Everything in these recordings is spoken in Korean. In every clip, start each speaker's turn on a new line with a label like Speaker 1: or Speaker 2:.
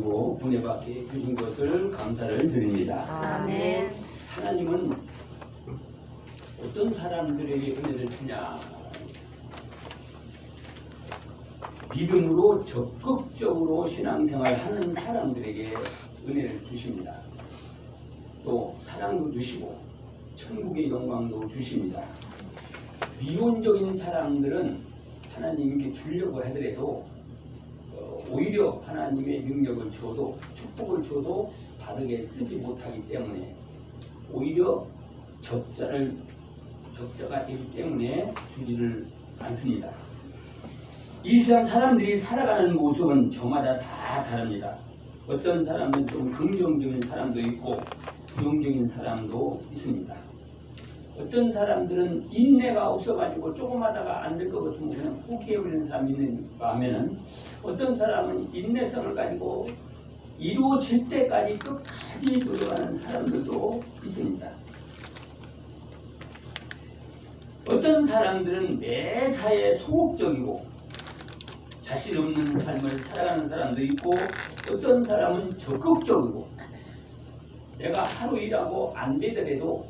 Speaker 1: 우리로 보내받게 해주신 것을 감사를 드립니다.
Speaker 2: 아멘.
Speaker 1: 하나님은 어떤 사람들에게 은혜를 주냐? 믿음으로 적극적으로 신앙생활하는 사람들에게 은혜를 주십니다. 또 사랑도 주시고 천국의 영광도 주십니다. 미론적인 사람들은 하나님께 주려고 하더라도 오히려 하나님의 능력을 주어도 축복을 주어도 바르게 쓰지 못하기 때문에 오히려 적자가 되기 때문에 주지를 않습니다. 이 세상 사람들이 살아가는 모습은 저마다 다 다릅니다. 어떤 사람은 좀 긍정적인 사람도 있고 부정적인 사람도 있습니다. 어떤 사람들은 인내가 없어가지고 조금 하다가 안 될 것 같으면 그냥 포기해버리는 사람이 있는가 하면은 어떤 사람은 인내성을 가지고 이루어질 때까지 끝까지 노력하는 사람들도 있습니다. 어떤 사람들은 매사에 소극적이고 자신 없는 삶을 살아가는 사람도 있고 어떤 사람은 적극적이고 내가 하루 일하고 안 되더라도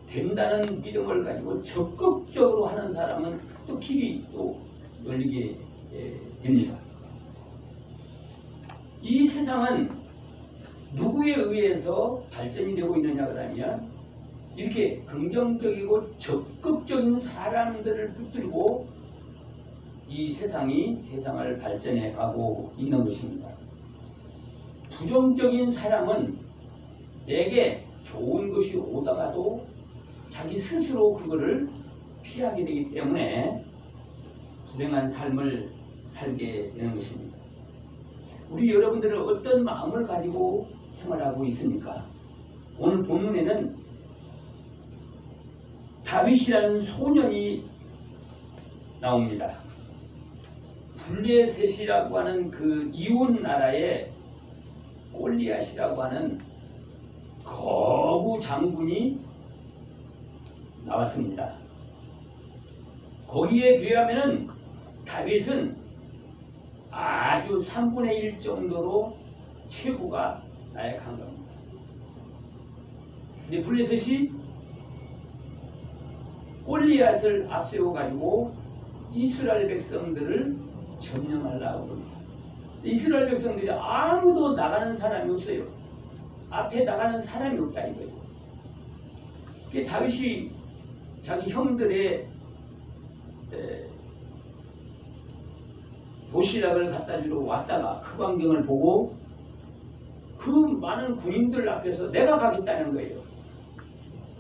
Speaker 1: 된다는 믿음을 가지고 적극적으로 하는 사람은 또 길이 또 열리게 됩니다. 이 세상은 누구에 의해서 발전이 되고 있느냐 그러면 이렇게 긍정적이고 적극적인 사람들을 붙들고 이 세상이 세상을 발전해 가고 있는 것입니다. 부정적인 사람은 내게 좋은 것이 오다가도 자기 스스로 그거를 피하게 되기 때문에 불행한 삶을 살게 되는 것입니다. 우리 여러분들은 어떤 마음을 가지고 생활하고 있습니까? 오늘 본문에는 다윗이라는 소년이 나옵니다. 블레셋이라고 하는 그 이웃 나라의 골리앗이라고 하는 거구 장군이 나왔습니다. 거기에 비하면은 다윗은 아주 3분의 1 정도로 체구가 나약한 겁니다. 근데 블레셋이 골리앗을 앞세워 가지고 이스라엘 백성들을 점령하려고 합니다. 이스라엘 백성들이 아무도 나가는 사람이 없어요. 앞에 나가는 사람이 없다 이거예요. 다윗이 자기 형들의 도시락을 갖다 주러 왔다가 그 광경을 보고 그 많은 군인들 앞에서 내가 가겠다는 거예요.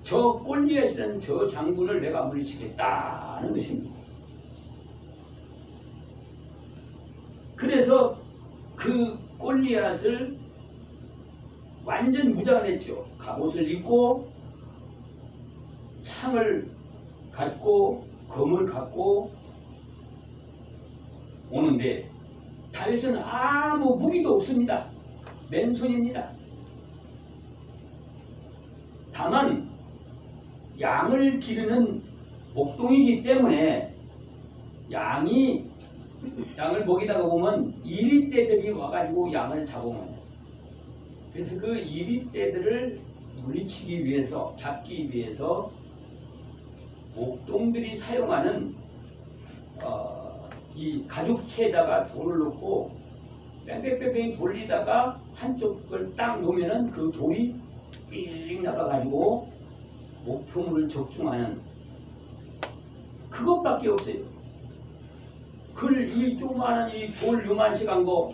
Speaker 1: 저 골리앗이라는 저 장군을 내가 물리치겠다는 것입니다. 그래서 그 골리앗을 완전 무장했죠. 갑옷을 입고 창을 갖고 검을 갖고 오는데 다윗은 아무 무기도 없습니다. 맨손입니다. 다만 양을 기르는 목동이기 때문에 양을 먹이다가 보면 이리떼들이 와가지고 양을 잡아먹어요. 그래서 그 이리떼들을 물리치기 위해서 잡기 위해서 목동들이 사용하는 이 가죽체에다가 돌을 넣고 뺑뺑뺑뺑 돌리다가 한쪽을 딱 놓으면은 그 돌이 삥 나가가지고 목표물을 적중하는 그것밖에 없어요. 이 조그마한 이 돌 요만식한 거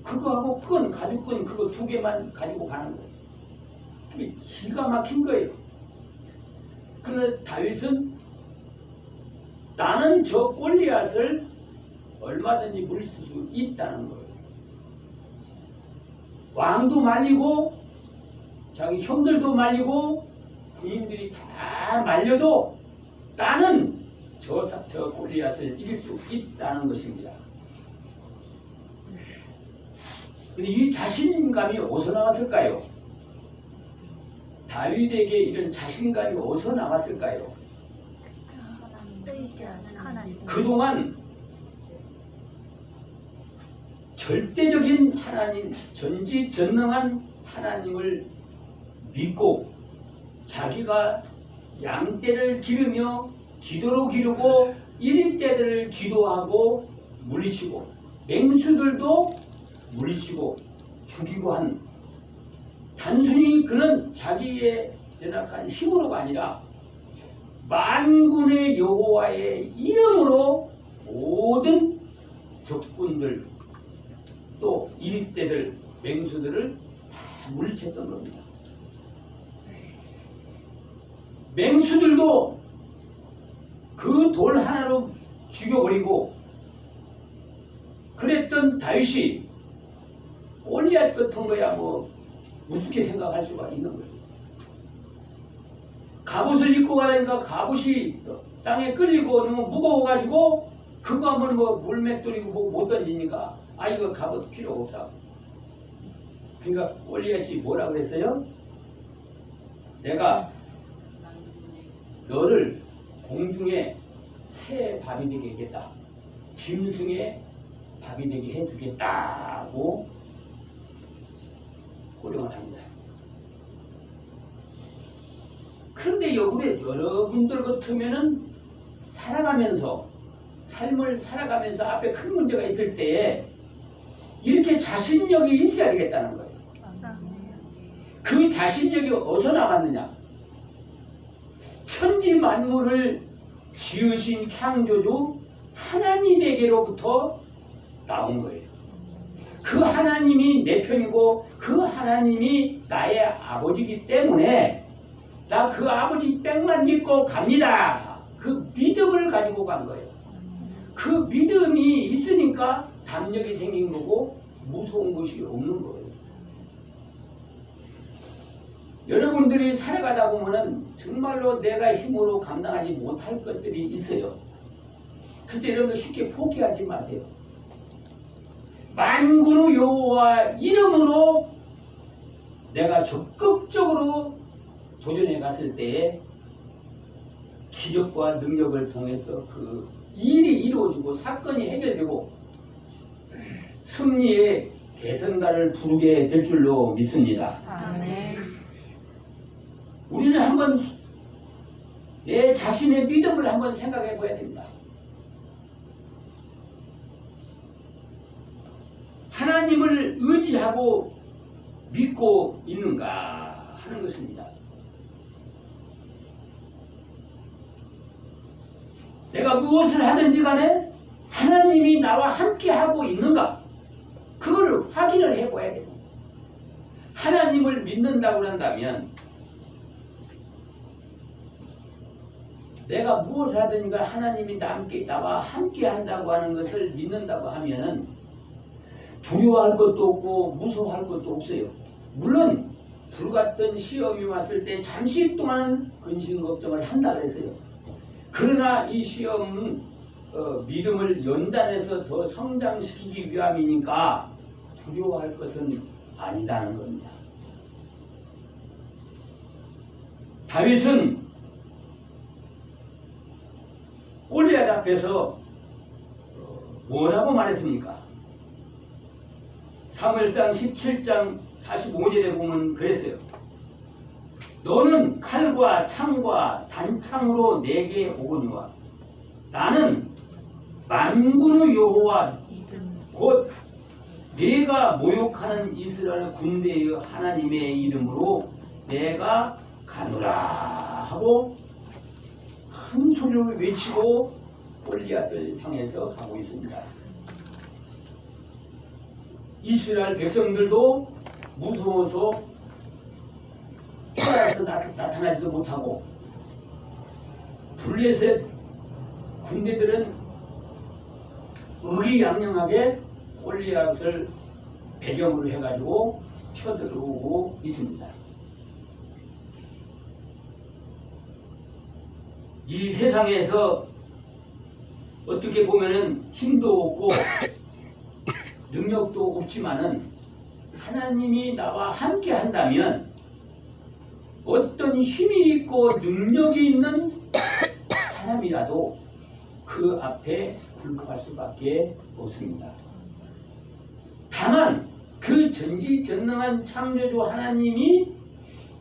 Speaker 1: 그거하고 끈 가죽끈 그거 2개만 가지고 가는 거예요. 그게 기가 막힌 거예요. 그런데 다윗은 나는 저 골리앗을 얼마든지 물릴 수 있다는 거예요. 왕도 말리고 자기 형들도 말리고 군인들이 다 말려도 나는 저 골리앗을 이길 수 있다는 것입니다. 근데 이 자신감이 어디서 나왔을까요? 다윗에게 이런 자신감이 어디서 나왔을까요? 그동안 절대적인 하나님, 전지전능한 하나님을 믿고 자기가 양떼를 기르며 기도로 기르고 1인떼들을 기도하고 물리치고 맹수들도 물리치고 죽이고 한 단순히 그는 자기의 연약한 힘으로가 아니라 만군의 여호와의 이름으로 모든 적군들 또 1인떼들 맹수들을 다 물리쳤던 겁니다. 맹수들도 그 돌 하나로 죽여버리고 그랬던 다윗이 골리앗 같은 거야 뭐 우습게 생각할 수가 있는 거예요. 갑옷을 입고 가라니까 갑옷이 땅에 끌리고 너무 무거워가지고 그거 하면 뭐 물맷돌이고 뭐 못 던지니까 아 이거 갑옷 필요 없다. 그러니까 골리앗이 뭐라 그랬어요? 내가 너를 공중에 새 밥이 되게 하겠다. 짐승의 밥이 되게 해주겠다고 호령을 합니다. 그런데 여러분들 같으면은 살아가면서 삶을 살아가면서 앞에 큰 문제가 있을 때에 이렇게 자신력이 있어야 되겠다는 거예요. 그 자신력이 어디서 나왔느냐? 천지 만물을 지으신 창조주 하나님에게로부터 나온 거예요. 그 하나님이 내 편이고 그 하나님이 나의 아버지이기 때문에 나 그 아버지 빽만 믿고 갑니다. 그 믿음을 가지고 간 거예요. 그 믿음이 있으니까 담력이 생긴 거고 무서운 것이 없는 거예요. 여러분들이 살아가다 보면은 정말로 내가 힘으로 감당하지 못할 것들이 있어요. 그때 여러분들 쉽게 포기하지 마세요. 만군의 여호와 이름으로 내가 적극적으로 도전해 갔을 때에 기적과 능력을 통해서 그 일이 이루어지고 사건이 해결되고 승리의 개선가를 부르게 될 줄로 믿습니다.
Speaker 2: 아멘.
Speaker 1: 우리는 한번 내 자신의 믿음을 한번 생각해 봐야 됩니다. 하나님을 의지하고 믿고 있는가 하는 것입니다. 내가 무엇을 하든지 간에 하나님이 나와 함께 하고 있는가 그거를 확인을 해봐야 됩니다. 하나님을 믿는다고 한다면 내가 무엇을 하든지 하나님이 나와 함께 한다고 하는 것을 믿는다고 하면은 두려워할 것도 없고 무서워할 것도 없어요. 물론 불같던 시험이 왔을 때 잠시 동안 근심 걱정을 한다 그랬어요. 그러나 이 시험은 믿음을 연단해서 더 성장시키기 위함이니까 두려워할 것은 아니다는 겁니다. 다윗은 골리앗 앞에서 뭐라고 말했습니까? 사무엘상 17장 45절에 보면 그랬어요. 너는 칼과 창과 단창으로 내게 오거니와 나는 만군의 여호와 곧 네가 모욕하는 이스라엘 군대의 하나님의 이름으로 내가 가노라 하고 큰 소리를 외치고 골리앗을 향해서 가고 있습니다. 이스라엘 백성들도 무서워서 쫓아서 나타나지도 못하고 블레셋 군대들은 의기양양하게 골리앗을 배경으로 해가지고 쳐들어오고 있습니다. 이 세상에서 어떻게 보면은 힘도 없고 능력도 없지만은 하나님이 나와 함께 한다면 어떤 힘이 있고 능력이 있는 사람이라도 그 앞에 굴복할 수밖에 없습니다. 다만 그 전지전능한 창조주 하나님이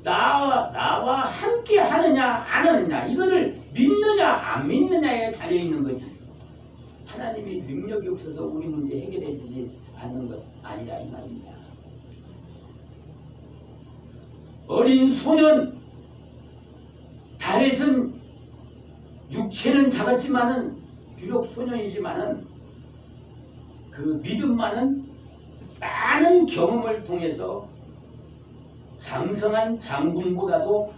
Speaker 1: 나와 함께 하느냐 안 하느냐 이거를 믿느냐 안 믿느냐에 달려있는 거지. 하나님이 능력이 없어서 우리 문제 해결해 주지 않는 것 아니라 이 말입니다. 어린 소년 다윗은 육체는 작았지만은 비록 소년이지만은 그 믿음만은 많은 경험을 통해서 장성한 장군보다도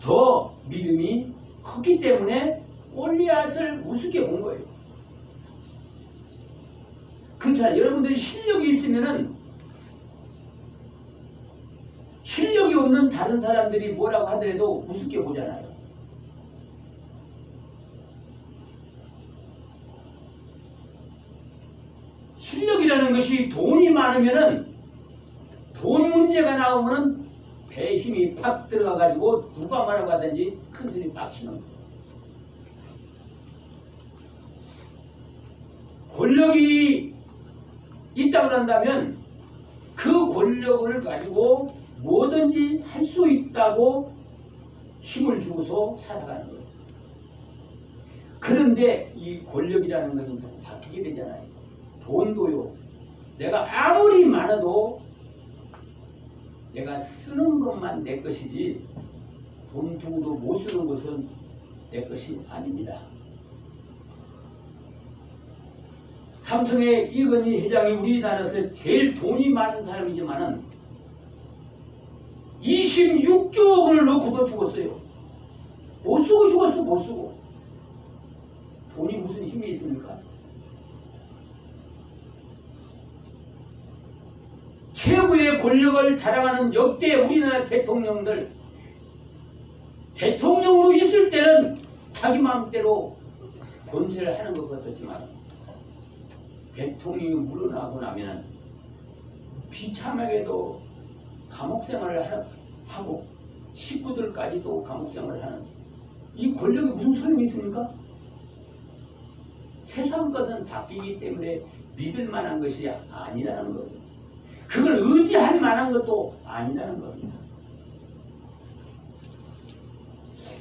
Speaker 1: 더 믿음이 컸기 때문에 골리앗을 우습게 본 거예요. 그렇잖아요. 여러분들이 실력이 있으면은 실력이 없는 다른 사람들이 뭐라고 하더라도 우습게 보잖아요. 실력이라는 것이 돈이 많으면은 돈 문제가 나오면은 배에 힘이 팍 들어가가지고 누가 말하고 하든지 큰 소리 빡치는 거예요. 권력이 있다고 한다면 그 권력을 가지고 뭐든지 할 수 있다고 힘을 주고서 살아가는 거예요. 그런데 이 권력이라는 것은 자꾸 바뀌게 되잖아요. 돈도요. 내가 아무리 많아도 내가 쓰는 것만 내 것이지 돈 두고도 못 쓰는 것은 내 것이 아닙니다. 삼성의 이건희 회장이 우리나라에서 제일 돈이 많은 사람이지만은 26조 원을 넣고도 죽었어요. 못 쓰고 죽었어, 못 쓰고. 돈이 무슨 힘이 있습니까? 최고의 권력을 자랑하는 역대 우리나라 대통령들, 대통령으로 있을 때는 자기 마음대로 권세를 하는 것 같았지만 대통령이 물러나고 나면 비참하게도 감옥 생활을 하고 식구들까지도 감옥 생활을 하는 이 권력이 무슨 소용이 있습니까? 세상 것은 바뀌기 때문에 믿을 만한 것이 아니라는 거죠. 그걸 의지할 만한 것도 아니라는 겁니다.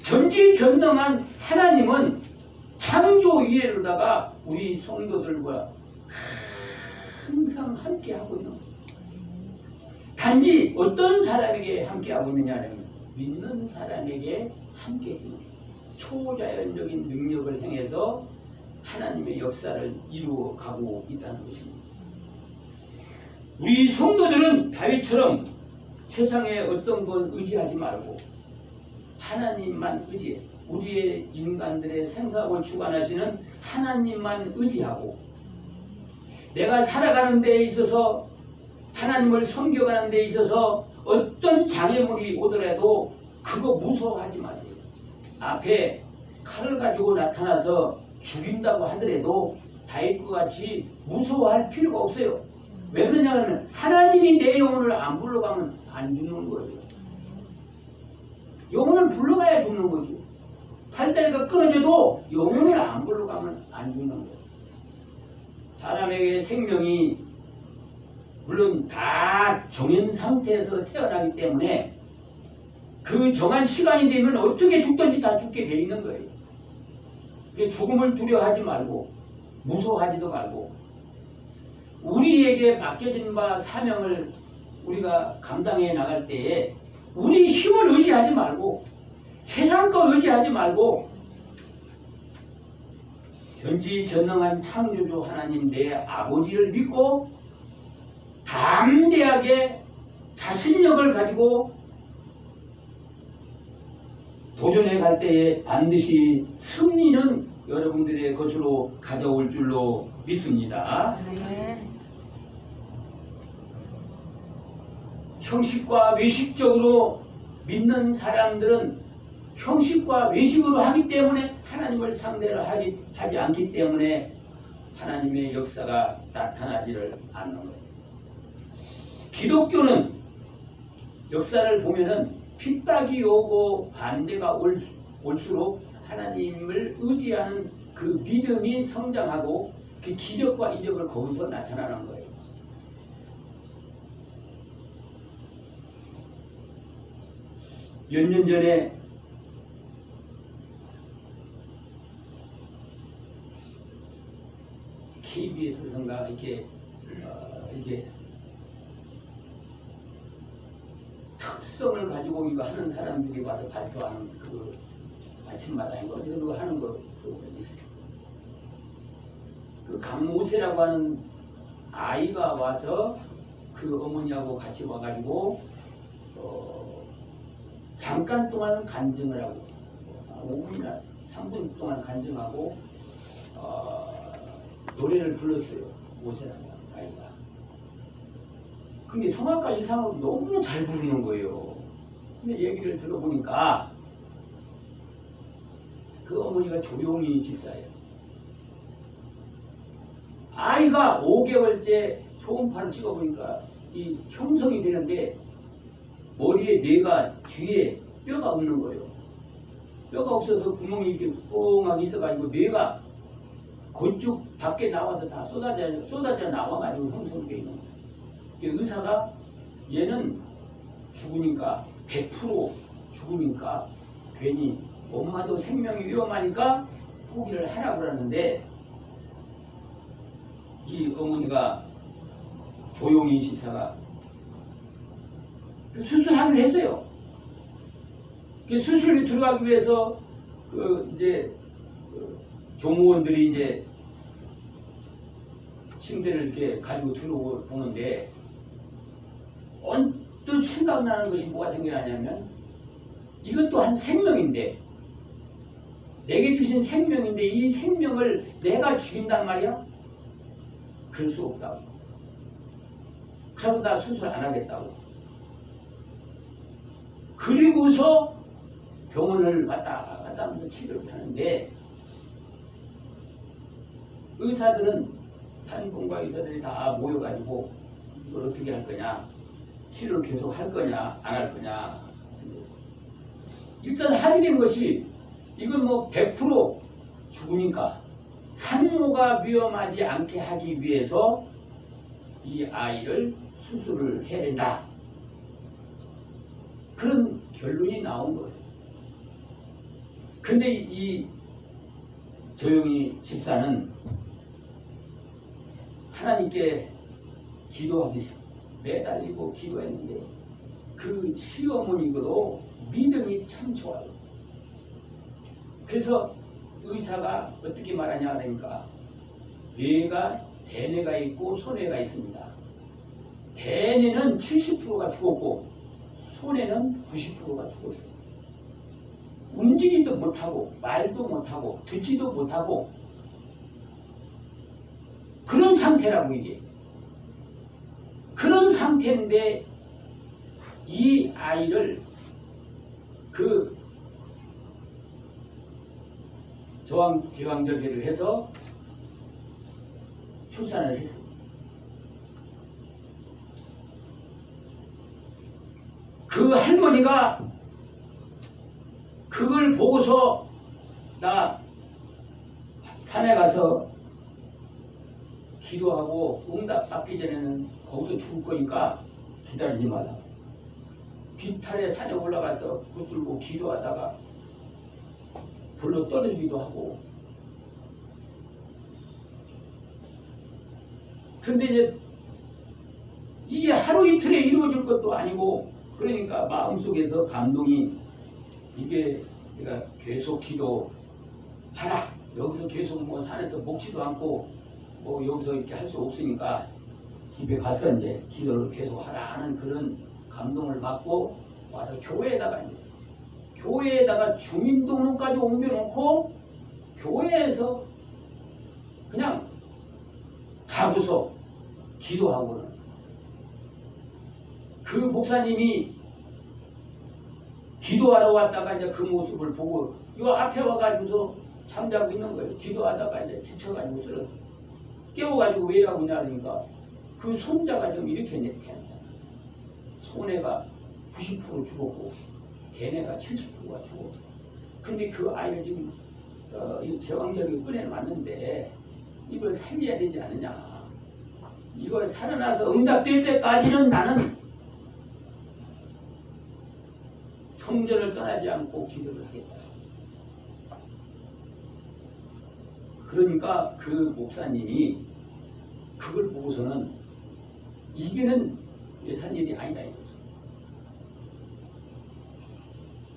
Speaker 1: 전지전능한 하나님은 창조 이래로다가 우리 성도들과 항상 함께하고 있는 거예요. 단지 어떤 사람에게 함께하고 있느냐면 믿는 사람에게 함께하는 거예요. 초자연적인 능력을 행해서 하나님의 역사를 이루어가고 있다는 것입니다. 우리 성도들은 다윗처럼 세상에 어떤 건 의지하지 말고 하나님만 의지해 우리의 인간들의 생사를 주관하시는 하나님만 의지하고 내가 살아가는 데 있어서 하나님을 섬겨가는 데 있어서 어떤 장애물이 오더라도 그거 무서워하지 마세요. 앞에 칼을 가지고 나타나서 죽인다고 하더라도 다윗과 같이 무서워할 필요가 없어요. 왜 그러냐면 하나님이 내 영혼을 안 불러가면 안 죽는 거예요. 영혼을 불러가야 죽는 거죠. 팔다리가 끊어져도 영혼을 안 불러가면 안 죽는 거예요. 사람에게 생명이 물론 다 정인 상태에서 태어나기 때문에 그 정한 시간이 되면 어떻게 죽든지 다 죽게 돼 있는 거예요. 죽음을 두려워하지 말고 무서워하지도 말고 우리에게 맡겨진 바 사명을 우리가 감당해 나갈 때에 우리 힘을 의지하지 말고 세상 거 의지하지 말고 전지전능한 창조주 하나님 내 아버지를 믿고 담대하게 자신력을 가지고 도전해 갈 때에 반드시 승리는 여러분들의 것으로 가져올 줄로 믿습니다. 형식과 외식적으로 믿는 사람들은 형식과 외식으로 하기 때문에 하나님을 상대로 하지 않기 때문에 하나님의 역사가 나타나지를 않는 거예요. 기독교는 역사를 보면은 핍박이 오고 반대가 올수록 하나님을 의지하는 그 믿음이 성장하고 그 기적과 이적을 거기서 나타나는 거예요. 몇 년 전에 KBS에서인가 이게 특성을 가지고 이거 하는 사람들이 와서 발표하는 그 아침마당인가 어디서 그거 하는 거 프로그램이 있어요. 그 강모세라고 하는 아이가 와서 그 어머니하고 같이 와가지고 잠깐 동안 간증을 하고 5분이나 3분 동안 간증하고 노래를 불렀어요. 모세라는 아이가. 근데 성악가 이상으로 너무 잘 부르는 거예요. 근데 얘기를 들어보니까 그 어머니가 조용히 집사예요. 아이가 5개월째 초음파를 찍어보니까 이 형성이 되는데 머리에 뇌가 뒤에 뼈가 없는 거예요. 뼈가 없어서 구멍이 이렇게 뻥하게 있어가지고 뇌가 그쪽 밖에 나와서 다 쏟아져 나와가지고 형성되어 있는 거예요. 의사가 얘는 죽으니까 100% 죽으니까 괜히 엄마도 생명이 위험하니까 포기를 하라고 그러는데 이 어머니가 조용히 집사가 수술하기로 했어요. 수술에 들어가기 위해서 이제 조무원들이 이제 침대를 이렇게 가지고 들어오는데 언뜻 생각나는 것이 뭐가 생겨나냐면 이것 또한 생명인데 내게 주신 생명인데 이 생명을 내가 죽인단 말이야? 그럴 수 없다고. 그러고 나 수술 안 하겠다고. 그리고서 병원을 왔다 갔다 하면서 치료를 하는데 의사들은 산부인과 의사들이 다 모여가지고 이걸 어떻게 할 거냐, 치료를 계속 할 거냐 안 할 거냐. 일단 합의된 것이 이건 뭐 100% 죽으니까 산모가 위험하지 않게 하기 위해서 이 아이를 수술을 해야 된다. 그런 결론이 나온 거예요. 근데 이 조용히 집사는 하나님께 기도하기 매달리고 기도했는데 그 시어머니도 믿음이 참 좋아요. 그래서 의사가 어떻게 말하냐 하니까 뇌가 대뇌가 있고 소뇌가 있습니다. 대뇌는 70%가 죽었고 소뇌는 90%가 죽었어요. 움직이지도 못하고 말도 못하고 듣지도 못하고 그런 상태라고 이게. 그런 상태인데 이 아이를 그 제왕절개를 해서 출산을 했습니다. 그 할머니가 그걸 보고서 나 산에 가서 기도하고 응답 받기 전에는 거기서 죽을 거니까 기다리지 마라. 비탈에 산에 올라가서 붙들고 기도하다가 불러 떨어지기도 하고. 근데 이제 이게 하루 이틀에 이루어질 것도 아니고 그러니까 마음속에서 감동이 이게 내가 계속 기도하라. 여기서 계속 뭐 산에서 먹지도 않고 뭐 여기서 이렇게 할 수 없으니까 집에 가서 이제 기도를 계속 하라 하는 그런 감동을 받고 와서 교회에다가 주민등록까지 옮겨놓고 교회에서 그냥 자고서 기도하고는 그 목사님이 기도하러 왔다가 이제 그 모습을 보고 요 앞에 와가지고서 잠자고 있는 거예요. 기도하다가 이제 지쳐가지고 쓰러져. 깨워가지고 왜 이러고 있냐니까 그 손자가 좀 이렇게 냈대. 소뇌가 90% 죽었고 대뇌가 70%가 죽었어. 근데 그 아이를 지금 제왕절개 꺼내놨는데 이걸 살려야 되지 않느냐. 이걸 살아나서 응답될 때까지는 나는 성전을 떠나지 않고 기도를 하겠다. 그러니까 그 목사님이 그걸 보고서는 이게는 예산일이 아니다 이거죠.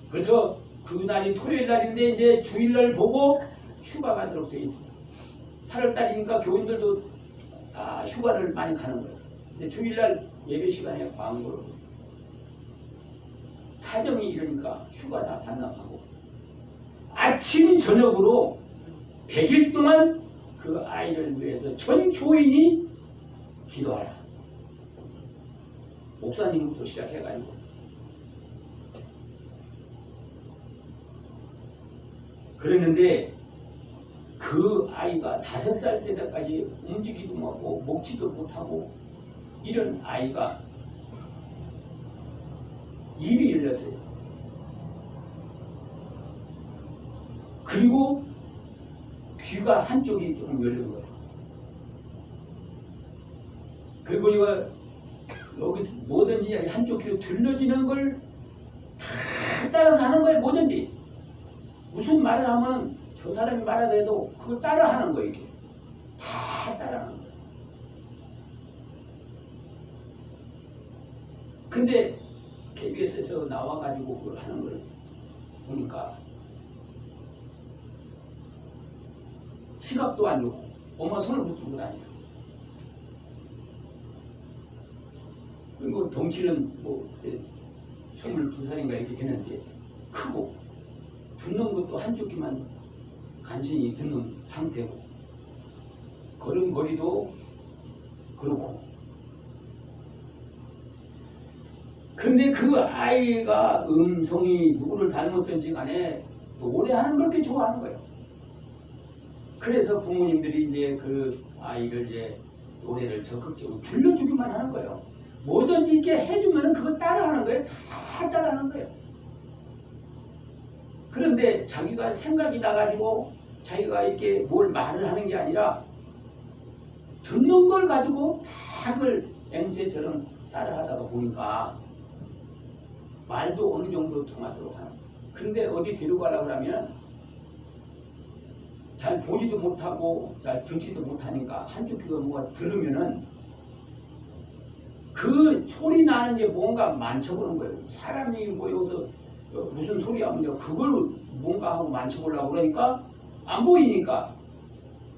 Speaker 1: 그래서 그날이 토요일 날인데 이제 주일날 보고 휴가 가도록 되어 있습니다. 8월 달이니까 교인들도 다 휴가를 많이 가는 거예요. 근데 주일날 예배 시간에 광고를 사정이 이러니까 휴가 다 반납하고 아침 저녁으로 100일 동안 그 아이를 위해서 전 교인이 기도하라. 목사님부터 시작해가지고 그랬는데 그 아이가 5살 때까지 움직이도 못하고 먹지도 못하고 이런 아이가 입이 열렸어요. 그리고 귀가 한쪽이 조금 열린 거예요. 그리고 이거 여기서 뭐든지 한쪽 귀로 들려지는 걸 다 따라서 하는 거예요. 뭐든지 무슨 말을 하면은 저 사람이 말하더라도 그거 따라 하는 거예요. 이게 다 따라 하는 거예요. 근데 KBS에서 나와가지고 그걸 하는 걸 보니까 시각도 안 좋고 엄마 손을 붙들고 다녀요. 그리고 덩치는 뭐 22살인가 이렇게 했는데 크고 듣는 것도 한쪽 귀만 간신히 듣는 상태고 걸음걸이도 그렇고 근데 그 아이가 음성이 누구를 닮았든지 간에 노래하는 걸 그렇게 좋아하는 거예요. 그래서 부모님들이 이제 그 아이를 이제 노래를 적극적으로 들려주기만 하는 거예요. 뭐든지 이렇게 해주면은 그거 따라하는 거예요. 다 따라하는 거예요. 그런데 자기가 생각이 나가지고 자기가 이렇게 뭘 말을 하는 게 아니라 듣는 걸 가지고 다 그걸 앵무새처럼 따라하다가 보니까 말도 어느 정도 통하도록 하는 거예요. 근데 어디 데려가려고 하면 잘 보지도 못하고 잘 듣지도 못하니까 한쪽 귀가 뭐가 들으면은 그 소리 나는 게 뭔가 만져보는 거예요. 사람이 뭐 여기서 무슨 소리 하면 그걸 뭔가 하고 만져보려고 그러니까 안 보이니까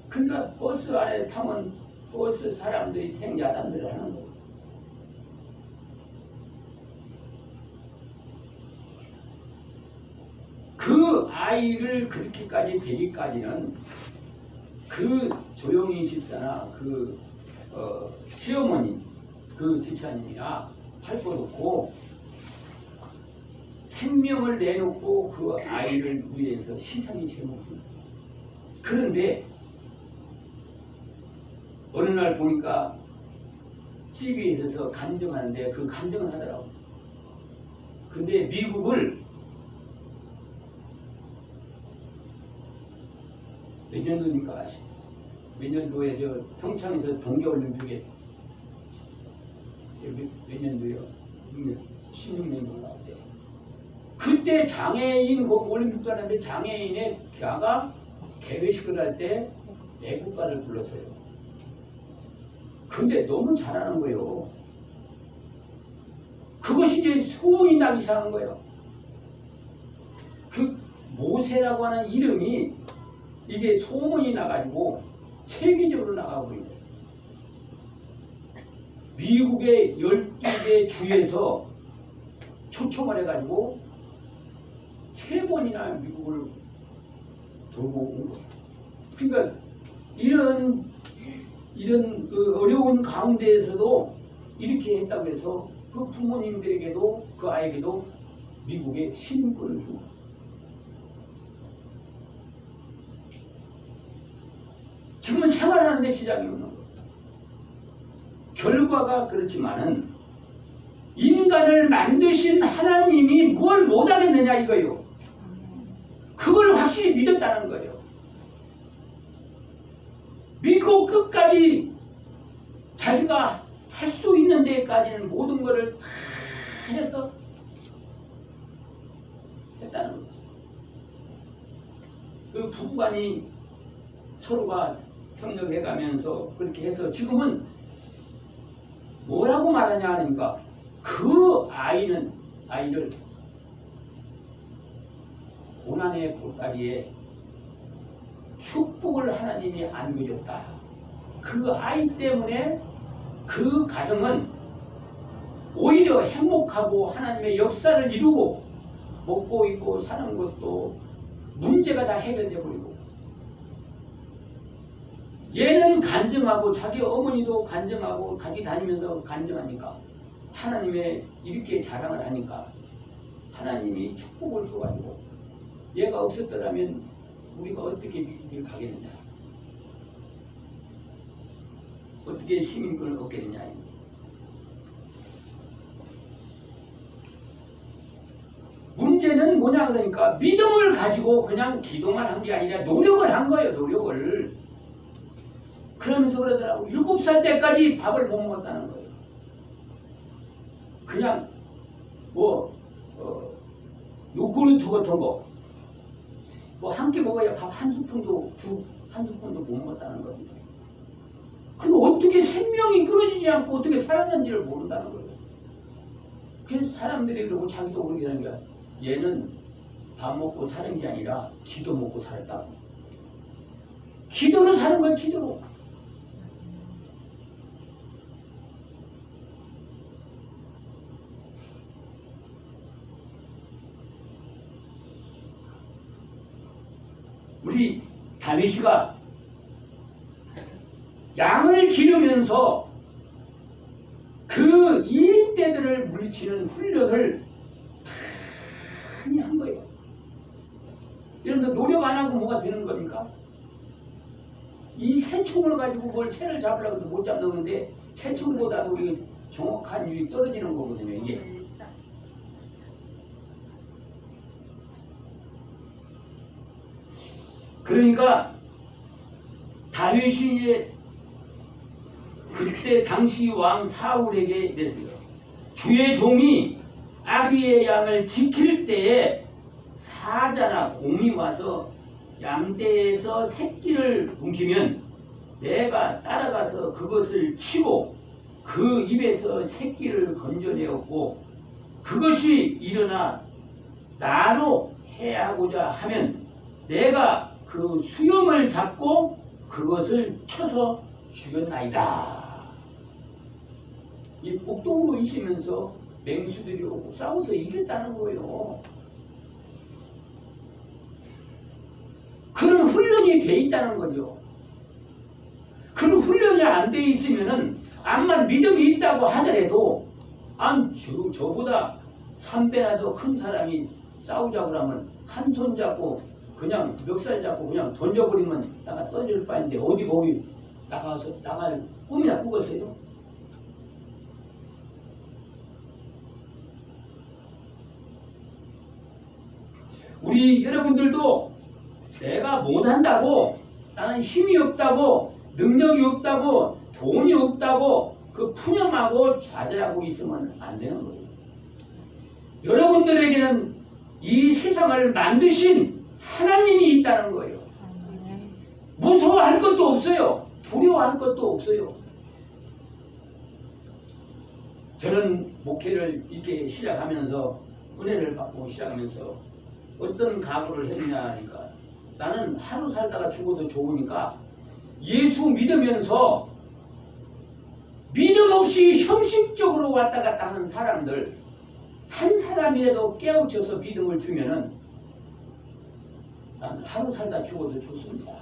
Speaker 1: 그러니까 버스 안에 타면 버스 사람들이 생야단들을 하는 거예요. 그 아이를 그렇게까지 되기까지는 그 조용히 집사나 그 시어머니 그 집사님이나 할 것 없고 생명을 내놓고 그 아이를 위해서 희생이 제일 높습니다. 그런데 어느 날 보니까 집에 있어서 간증하는데 그 간증을 하더라고요. 근데 미국을 몇 년도니까 몇 년도에 저 평창에서 동계올림픽에 몇 년도요? 16년도 나왔대. 그때 장애인 그 올림픽도 하는데 장애인의 걔가 개회식을 할 때 애국가를 불렀어요. 근데 너무 잘하는 거예요. 그것이 이제 소문이 나기 시작한 거예요. 그 모세라고 하는 이름이 이게 소문이 나가지고 세계적으로 나가버린 거예요. 미국의 12개 주에서 초청을 해가지고 3번이나 미국을 돌고 온 거예요. 그러니까 이런 그 어려운 가운데에서도 이렇게 했다고 해서 그 부모님들에게도 그 아이에게도 미국의 신분을 준 거예요. 지금은 생활하는데 지장이 없는 거예요. 결과가 그렇지만은 인간을 만드신 하나님이 뭘 못하겠느냐 이거예요. 그걸 확실히 믿었다는 거예요. 믿고 끝까지 자기가 할 수 있는 데까지는 모든 것을 다 해서 했다는 거죠. 그 부부간이 서로가 협력해가면서 그렇게 해서 지금은 뭐라고 말하냐 하니까 그 아이를 고난의 보따리에 축복을 하나님이 안겨줬다. 그 아이 때문에 그 가정은 오히려 행복하고 하나님의 역사를 이루고 먹고 입고 사는 것도 문제가 다 해결되어 버리고, 얘는 간증하고 자기 어머니도 간증하고 같이 다니면서 간증하니까 하나님의 이렇게 자랑을 하니까 하나님이 축복을 줘가지고 얘가 없었더라면 우리가 어떻게 미국을 가겠느냐, 어떻게 시민권을 얻겠느냐. 문제는 뭐냐 그러니까 믿음을 가지고 그냥 기도만 한 게 아니라 노력을 한 거예요. 노력을. 그러면서 그러더라고. 7살 때까지 밥을 못 먹었다는 거예요. 그냥 요구르트 같은 거 뭐 한 끼 먹어야 밥 한 스푼도, 죽 한 스푼도 못 먹었다는 겁니다. 근데 어떻게 생명이 끊어지지 않고 어떻게 살았는지를 모른다는 거예요. 그래서 사람들이 그러고 자기도 그러게 하는 거야. 얘는 밥 먹고 사는 게 아니라 기도 먹고 살았다고. 기도로 사는 건 기도로. 우리 다윗이가 양을 기르면서 그 이떼들을 물리치는 훈련을 많이 한 거예요. 여러분들 노력 안 하고 뭐가 되는 겁니까? 이 새총을 가지고 뭘 새를 잡으려고 해도 못 잡는데 새총보다도 이게 정확한 율이 떨어지는 거거든요. 이게. 그러니까 다윗이 그때 당시 왕 사울에게 이랬어요. 주의 종이 아비의 양을 지킬 때에 사자나 곰이 와서 양떼에서 새끼를 움키면 내가 따라가서 그것을 치고 그 입에서 새끼를 건져내었고, 그것이 일어나 나로 해하고자 하면 내가 그 수염을 잡고 그것을 쳐서 죽였나이다. 이 복동으로 있으면서 맹수들이 오고 싸워서 이겼다는 거예요. 그런 훈련이 돼 있다는 거죠. 그런 훈련이 안 돼 있으면은 암만 믿음이 있다고 하더라도 저보다 3배나 더 큰 사람이 싸우자고 하면 한 손 잡고 그냥 멱살 잡고 그냥 던져버리면 나가 떠질 바인데 어디 거기 나가서 나갈 꿈이나 꾸겠어요? 우리 여러분들도 내가 못한다고, 나는 힘이 없다고, 능력이 없다고, 돈이 없다고 그 푸념하고 좌절하고 있으면 안 되는 거예요. 여러분들에게는 이 세상을 만드신 하나님이 있다는 거예요. 무서워할 것도 없어요. 두려워할 것도 없어요. 저는 목회를 이렇게 시작하면서 은혜를 받고 시작하면서 어떤 각오를 했냐 하니까, 나는 하루 살다가 죽어도 좋으니까 예수 믿으면서 믿음 없이 형식적으로 왔다 갔다 하는 사람들 한 사람이라도 깨우쳐서 믿음을 주면은 나는 하루 살다 죽어도 좋습니다.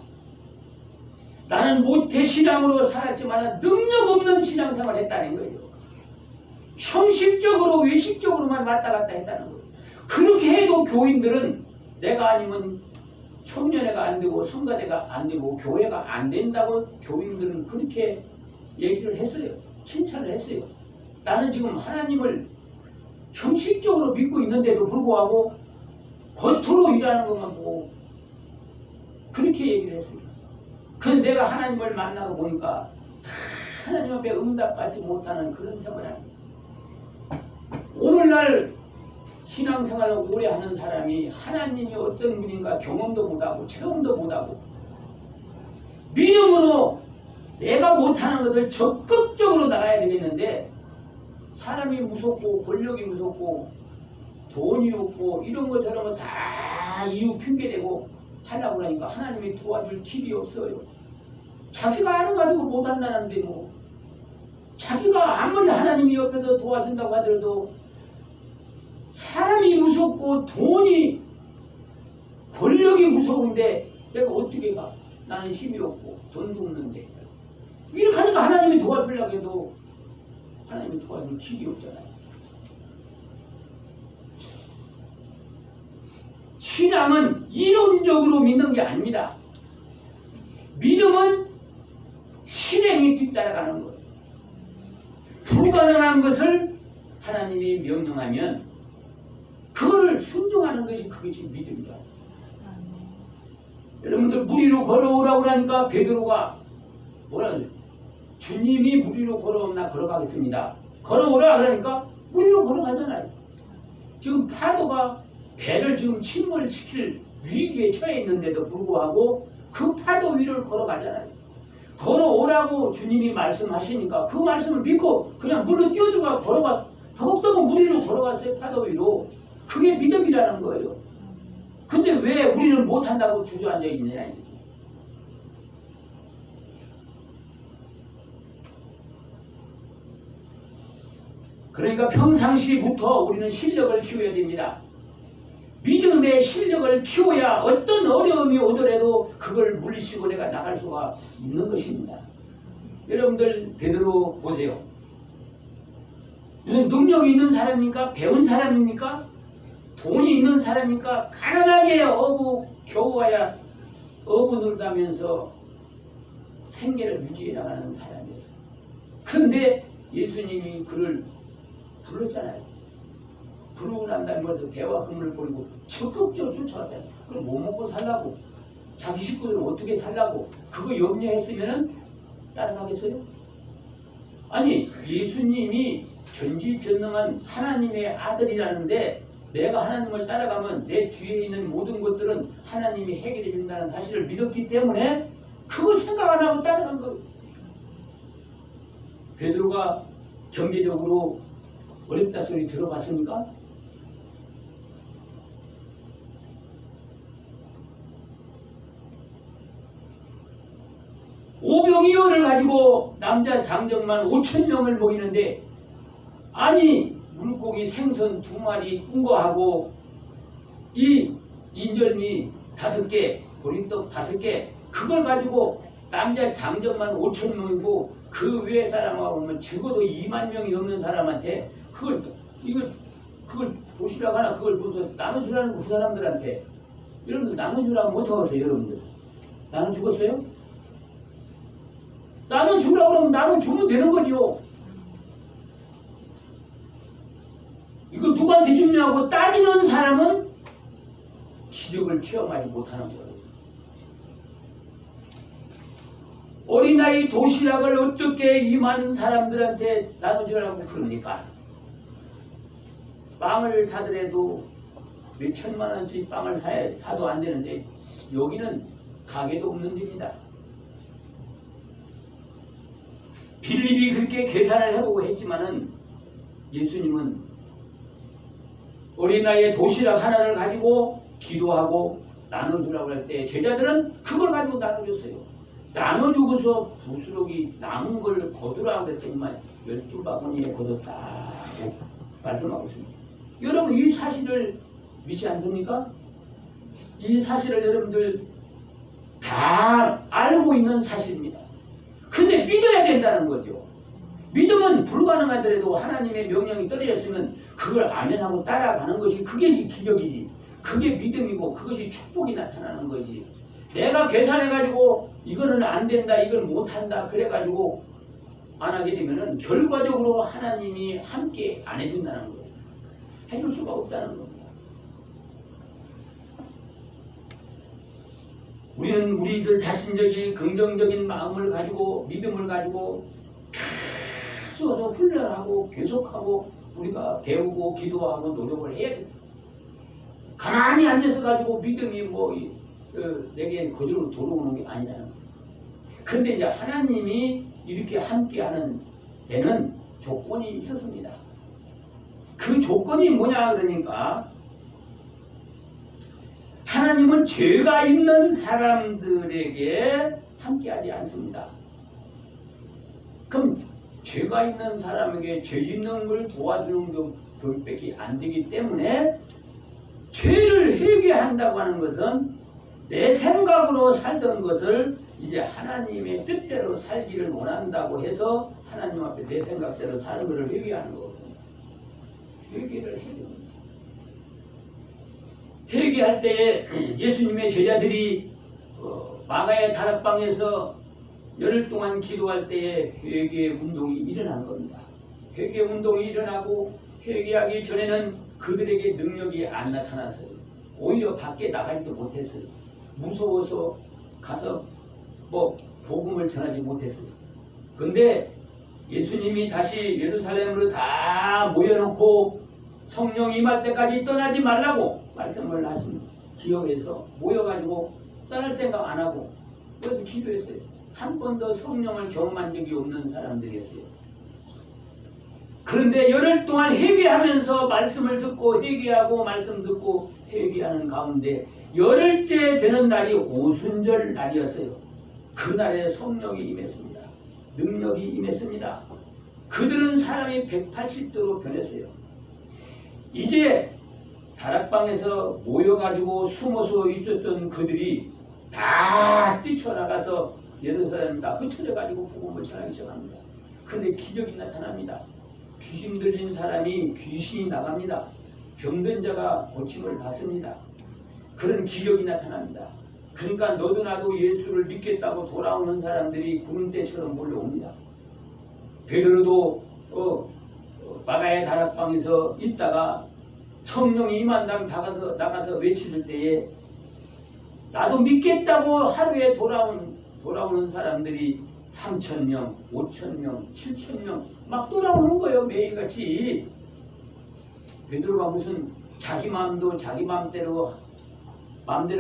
Speaker 1: 나는 모태 신앙으로 살았지만 능력 없는 신앙생활을 했다는 거예요. 형식적으로 외식적으로만 왔다 갔다 했다는 거예요. 그렇게 해도 교인들은 내가 아니면 청년회가 안 되고 성가대가 안 되고 교회가 안 된다고 교인들은 그렇게 얘기를 했어요. 칭찬을 했어요. 나는 지금 하나님을 형식적으로 믿고 있는데도 불구하고 겉으로 일하는 것만 보고 그렇게 얘기를 했어요. 그런데 내가 하나님을 만나고 보니까 하나님 앞에 응답받지 못하는 그런 생활을 합니다. 오늘날 신앙생활을 오래 하는 사람이 하나님이 어떤 분인가 경험도 못하고 체험도 못하고 믿음으로 내가 못하는 것을 적극적으로 나가야 되겠는데 사람이 무섭고 권력이 무섭고 돈이 없고 이런 거 저런 거 다 이유 핑계대고 하려고 하니까 하나님이 도와줄 길이 없어요. 자기가 알아가지고 못한다는데 뭐 자기가 아무리 하나님이 옆에서 도와준다고 하더라도 사람이 무섭고 돈이 권력이 무서운데 내가 어떻게 가? 나는 힘이 없고 돈도 없는데 이렇게 하니까 하나님이 도와주려고 해도 하나님이 도와줄 길이 없잖아요. 신앙은 이론적으로 믿는 게 아닙니다. 믿음은 실행이 뒤따라가는 거예요. 불가능한 것을 하나님이 명령하면 그거를 순종하는 것이 그것이 믿음이다. 여러분들 물 위로 걸어오라고 하니까 베드로가 뭐라 그래요? 주님이 물 위로 걸어오나 걸어가겠습니다. 걸어오라 그러니까 물 위로 걸어가잖아요. 지금 파도가 배를 지금 침몰시킬 위기에 처해 있는데도 불구하고 그 파도 위를 걸어가잖아요. 걸어오라고 주님이 말씀하시니까 그 말씀을 믿고 그냥 물로 뛰어들어가 걸어가 더욱더 물 위로 걸어갔어요. 파도 위로. 그게 믿음이라는 거예요. 근데 왜 우리는 못한다고 주저앉아 있느냐 이거죠. 그러니까 평상시부터 우리는 실력을 키워야 됩니다. 믿음의 실력을 키워야 어떤 어려움이 오더라도 그걸 물리치고 내가 나갈 수가 있는 것입니다. 여러분들 베드로 보세요. 무슨 능력이 있는 사람입니까? 배운 사람입니까? 돈이 있는 사람입니까? 가난하게 겨우와야 어부늘다면서 생계를 유지해 나가는 사람이었어요. 그런데 예수님이 그를 불렀잖아요. 부르고 난 다음에 배와 그물을 버리고 적극적으로 쫓아왔잖아요. 그럼 뭐 먹고 살라고? 자기 식구들은 어떻게 살라고? 그거 염려했으면 따라가겠어요? 아니 예수님이 전지전능한 하나님의 아들이라는데 내가 하나님을 따라가면 내 뒤에 있는 모든 것들은 하나님이 해결해 준다는 사실을 믿었기 때문에 그걸 생각 안 하고 따라간 거예요. 베드로가 경제적으로 어렵다 소리 들어봤습니까? 오병이어를 가지고 남자 장정만 5,000명을 먹이는데 아니 물고기 생선 2마리 꾼거하고 이 인절미 5개 보리떡 5개 그걸 가지고 남자 장정만 5,000명이고 그 외 사람하고 보면 적어도 2만 명이 넘는 사람한테 그걸 도시락 하나 그걸 나눠주라는 그 사람들한테 여러분들 나눠주라고 못하겠어요. 여러분들 나눠주겠어요? 나눠주라고 그러면 나눠주면 되는 거죠. 이거 누구한테 주냐고 따지는 사람은 기적을 체험하지 못하는 거예요. 어린아이 도시락을 어떻게 이 많은 사람들한테 나눠주라고 그럽니까? 빵을 사더라도 몇 천만 원씩 빵을 사도 안 되는데 여기는 가게도 없는 데입니다. 빌립이 그렇게 계산을 해보고 했지만은 예수님은 어린아이의 도시락 하나를 가지고 기도하고 나눠주라고 할 때 제자들은 그걸 가지고 나눠줬어요. 나눠주고서 부스러기 남은 걸 거두라고 그랬더니만 12바구니에 거뒀다고 말씀하고 있습니다. 여러분 이 사실을 믿지 않습니까? 이 사실을 여러분들 다 알고 있는 사실입니다. 근데 믿어야 된다는 거죠. 믿음은 불가능하더라도 하나님의 명령이 떨어졌으면 그걸 아멘하고 따라가는 것이 그게 기적이지. 그게 믿음이고 그것이 축복이 나타나는 거지. 내가 계산해가지고 이거는 안 된다, 이걸 못한다 그래가지고 안 하게 되면은 결과적으로 하나님이 함께 안 해준다는 거예요. 해줄 수가 없다는 겁니다. 우리는 우리들 자신적인 긍정적인 마음을 가지고 믿음을 가지고 계속 훈련하고 계속하고 우리가 배우고 기도하고 노력을 해야 돼. 가만히 앉아서 가지고 믿음이 내게 거절로 돌아오는 게 아니라는 거예요. 근데 이제 하나님이 이렇게 함께하는 데는 조건이 있었습니다. 그 조건이 뭐냐 그러니까 하나님은 죄가 있는 사람들에게 함께하지 않습니다. 그럼 죄가 있는 사람에게 죄 있는 걸 도와주는 것밖에 안 되기 때문에 죄를 회개한다고 하는 것은 내 생각으로 살던 것을 이제 하나님의 뜻대로 살기를 원한다고 해서 하나님 앞에 내 생각대로 사는 것을 회개하는 거거든요. 회개를 해야 됩니다. 회개할 때에 예수님의 제자들이 마가의 다락방에서 열흘 동안 기도할 때에 회개 운동이 일어난 겁니다. 회개 운동이 일어나고 회개하기 전에는 그들에게 능력이 안 나타났어요. 오히려 밖에 나가지도 못했어요. 무서워서 가서 복음을 전하지 못했어요. 근데 예수님이 다시 예루살렘으로 다 모여놓고 성령 임할 때까지 떠나지 말라고 말씀을 하신 기억에서 모여가지고 떠날 생각 안 하고 그래도 기도했어요. 한 번도 성령을 경험한 적이 없는 사람들이었어요. 그런데 열흘 동안 회개하면서 말씀을 듣고 회개하고 말씀 듣고 회개하는 가운데 열흘째 되는 날이 오순절 날이었어요. 그날에 성령이 임했습니다. 능력이 임했습니다. 그들은 사람이 180도로 변했어요. 이제 다락방에서 모여가지고 숨어서 있었던 그들이 다 뛰쳐나가서 예루살렘 다 흩어져가지고 복음을 전하기 시작합니다. 그런데 기적이 나타납니다. 귀신 들린 사람이 귀신이 나갑니다. 병든 자가 고침을 받습니다. 그런 기적이 나타납니다. 그러니까 너도 나도 예수를 믿겠다고 돌아오는 사람들이 구름대처럼 몰려옵니다. 베드로도 마가의 다락방에서 있다가 성령이 임한다면 나가서 외칠 때에 나도 믿겠다고 하루에 돌아오는 사람들이 3,000명, 5,000명, 7,000명 막 돌아오는 거예요. 매일같이. 베드로가 무슨 자기 마음도 자기 마음대로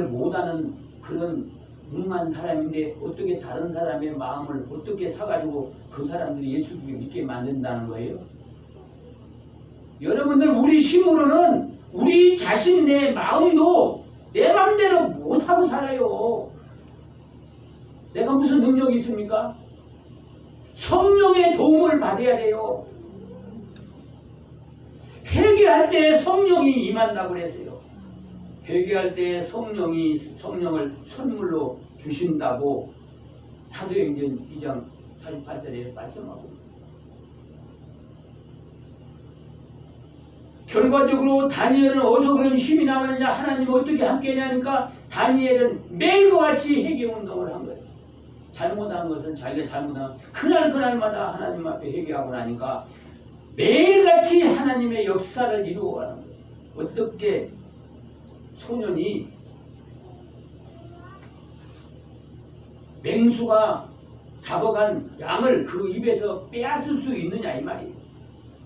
Speaker 1: 못하는 그런 웅한 사람인데 어떻게 다른 사람의 마음을 어떻게 사가지고 그 사람들이 예수를 믿게 만든다는 거예요? 여러분들 우리 힘으로는 우리 자신 내 마음도 내 마음대로 못하고 살아요. 내가 무슨 능력이 있습니까? 성령의 도움을 받아야 돼요. 회개할 때 성령이 임한다고 그랬어요. 회개할 때 성령을 선물로 주신다고 사도행전 2장 48절에 말씀하고 결과적으로 다니엘은 어디서 그런 힘이 나느냐 하나님 어떻게 함께하냐니까 다니엘은 매일과 같이 회개운동을 한 거예요. 잘못한 것은 자기가 잘못한 그날마다 하나님 앞에 회개하고 나니까 매일같이 하나님의 역사를 이루어가는 거예요. 어떻게 소년이 맹수가 잡아간 양을 그 입에서 빼앗을 수 있느냐 이 말이에요.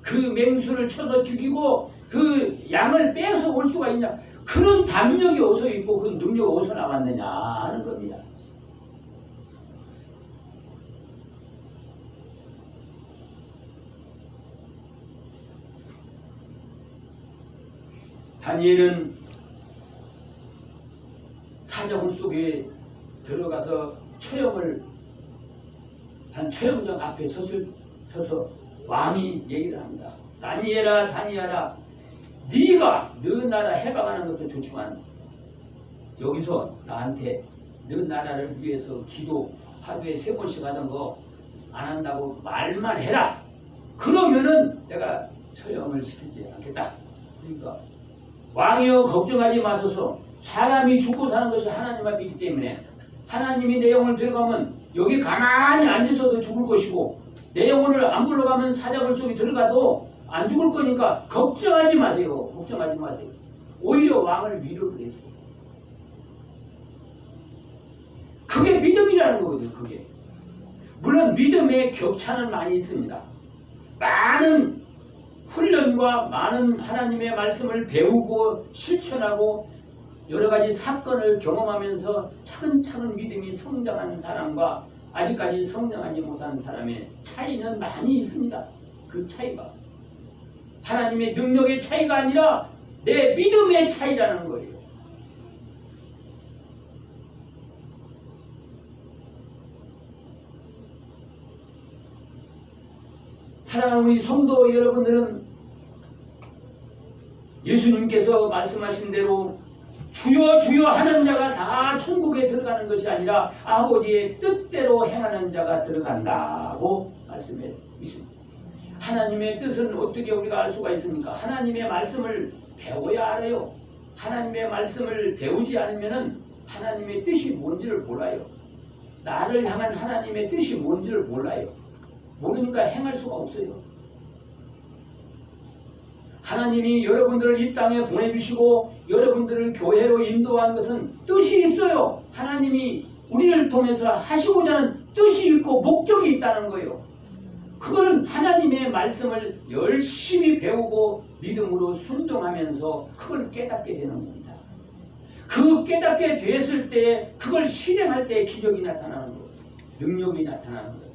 Speaker 1: 그 맹수를 쳐서 죽이고 그 양을 빼앗아 올 수가 있냐. 그런 담력이 어디서 있고 그 능력이 어디서 나왔느냐 하는 겁니다. 다니엘은 사자굴 속에 들어가서 한 처형장 앞에 서서 왕이 얘기를 합니다. 다니엘아 네가 너 나라 해방하는 것도 좋지만 여기서 나한테 너 나라를 위해서 기도 하루에 3번씩 하던 거 안 한다고 말만 해라. 그러면은 내가 처형을 시키지 않겠다. 그러니까 왕이여 걱정하지 마소서. 사람이 죽고 사는 것이 하나님 앞에 있기 때문에 하나님이 내 영혼을 들어가면 여기 가만히 앉아서도 죽을 것이고 내 영혼을 안 불러가면 사자굴 속에 들어가도 안 죽을 거니까 걱정하지 마세요. 걱정하지 마세요. 오히려 왕을 위로를 했어요. 그게 믿음이라는 거거든요. 그게. 물론 믿음의 격차는 많이 있습니다. 많은 훈련과 우리와 많은 하나님의 말씀을 배우고 실천하고 여러 가지 사건을 경험하면서 차근차근 믿음이 성장하는 사람과 아직까지 성장하지 못한 사람의 차이는 많이 있습니다. 그 차이가 하나님의 능력의 차이가 아니라 내 믿음의 차이라는 거예요. 사랑하는 우리 성도 여러분들은 예수님께서 말씀하신 대로 주여 주여 하는 자가 다 천국에 들어가는 것이 아니라 아버지의 뜻대로 행하는 자가 들어간다고 말씀해 있습니다. 하나님의 뜻은 어떻게 우리가 알 수가 있습니까? 하나님의 말씀을 배워야 알아요. 하나님의 말씀을 배우지 않으면 하나님의 뜻이 뭔지를 몰라요. 나를 향한 하나님의 뜻이 뭔지를 몰라요. 모르니까 행할 수가 없어요. 하나님이 여러분들을 이 땅에 보내주시고 여러분들을 교회로 인도한 것은 뜻이 있어요. 하나님이 우리를 통해서 하시고자 하는 뜻이 있고 목적이 있다는 거예요. 그거는 하나님의 말씀을 열심히 배우고 믿음으로 순종하면서 그걸 깨닫게 되는 겁니다. 그 깨닫게 됐을 때 그걸 실행할 때 기적이 나타나는 거예요. 능력이 나타나는 거예요.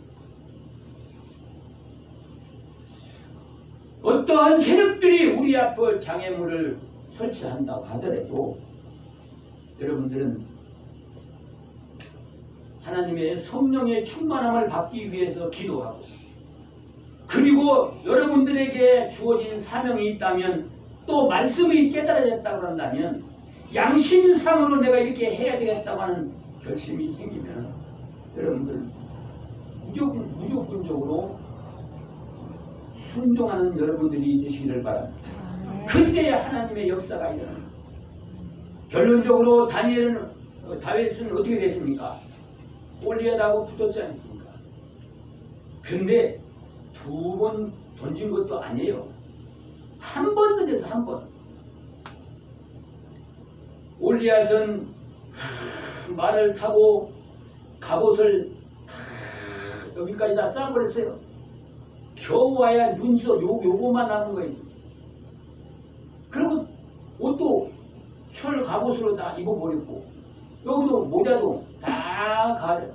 Speaker 1: 어떠한 세력들이 우리 앞에 장애물을 설치한다고 하더라도 여러분들은 하나님의 성령의 충만함을 받기 위해서 기도하고 그리고 여러분들에게 주어진 사명이 있다면 또 말씀이 깨달아졌다고 한다면 양심상으로 내가 이렇게 해야 되겠다고 하는 결심이 생기면 여러분들 무조건적으로 순종하는 여러분들이 되시기를 바랍니다. 그때 하나님의 역사가 일어납니다. 결론적으로 다윗은 어떻게 됐습니까? 골리앗하고 붙었지 않습니까? 그런데 2번 던진 것도 아니에요. 한 번 던져서 한 번. 골리앗은 말을 타고 갑옷을 여기까지 다 쌓아버렸어요. 겨우 와야 눈썹 요거만 남은 거예요. 그리고 옷도 철 갑옷으로 다 입어버렸고 여기도 모자도 다 가려.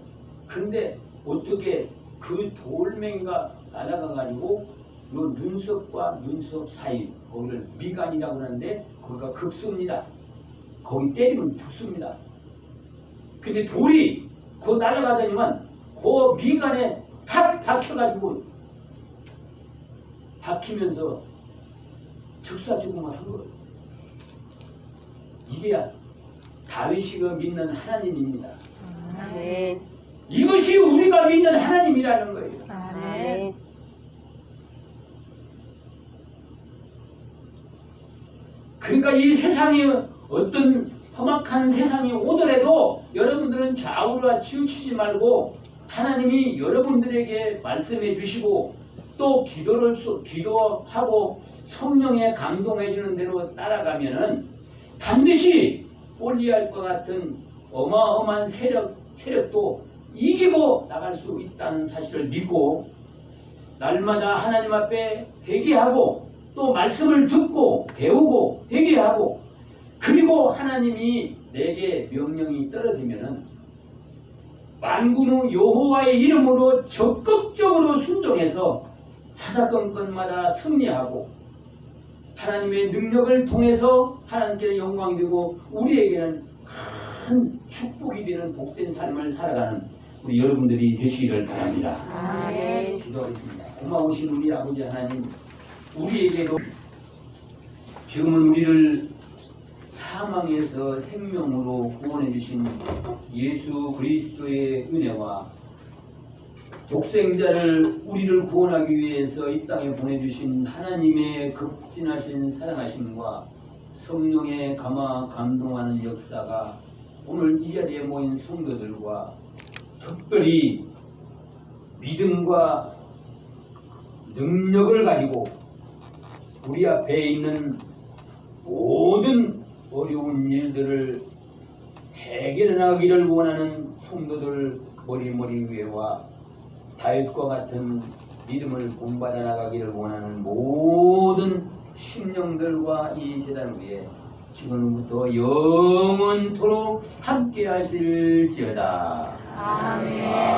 Speaker 1: 근데 어떻게 그 돌멩이가 날아가가지고 요 눈썹과 눈썹 사이 거기를 미간이라고 하는데 거기가 급습니다. 거기 때리면 죽습니다. 근데 돌이 그 날아가더니만 그 미간에 탁 박혀가지고 박히면서 즉사 죽음을 한 거예요. 이게 다윗이 믿는 하나님입니다.
Speaker 2: 아멘.
Speaker 1: 이것이 우리가 믿는 하나님이라는 거예요.
Speaker 2: 아멘.
Speaker 1: 그러니까 이 세상에 어떤 험악한 세상이 오더라도 여러분들은 좌우로 치우치지 말고 하나님이 여러분들에게 말씀해 주시고 또 기도하고 성령에 감동해 주는 대로 따라가면은 반드시 골리앗과 같은 어마어마한 세력도 이기고 나갈 수 있다는 사실을 믿고 날마다 하나님 앞에 회개하고 또 말씀을 듣고 배우고 회개하고 그리고 하나님이 내게 명령이 떨어지면은 만군의 여호와의 이름으로 적극적으로 순종해서 사사건건마다 승리하고 하나님의 능력을 통해서 하나님께 영광이 되고 우리에게는 큰 축복이 되는 복된 삶을 살아가는 우리 여러분들이 되시기를 바랍니다.
Speaker 2: 아멘.
Speaker 1: 기도하겠습니다. 고마우신 우리 아버지 하나님, 우리에게도 지금은 우리를 사망에서 생명으로 구원해 주신 예수 그리스도의 은혜와 독생자를 우리를 구원하기 위해서 이 땅에 보내주신 하나님의 극진하신 사랑하심과 성령의 감화 감동하는 역사가 오늘 이 자리에 모인 성도들과 특별히 믿음과 능력을 가지고 우리 앞에 있는 모든 어려운 일들을 해결하기를 원하는 성도들 머리머리 위에와 다윗과 같은 믿음을 본받아 나가기를 원하는 모든 심령들과 이 제단 위에 지금부터 영원토록 함께 하실지어다.
Speaker 2: 아멘.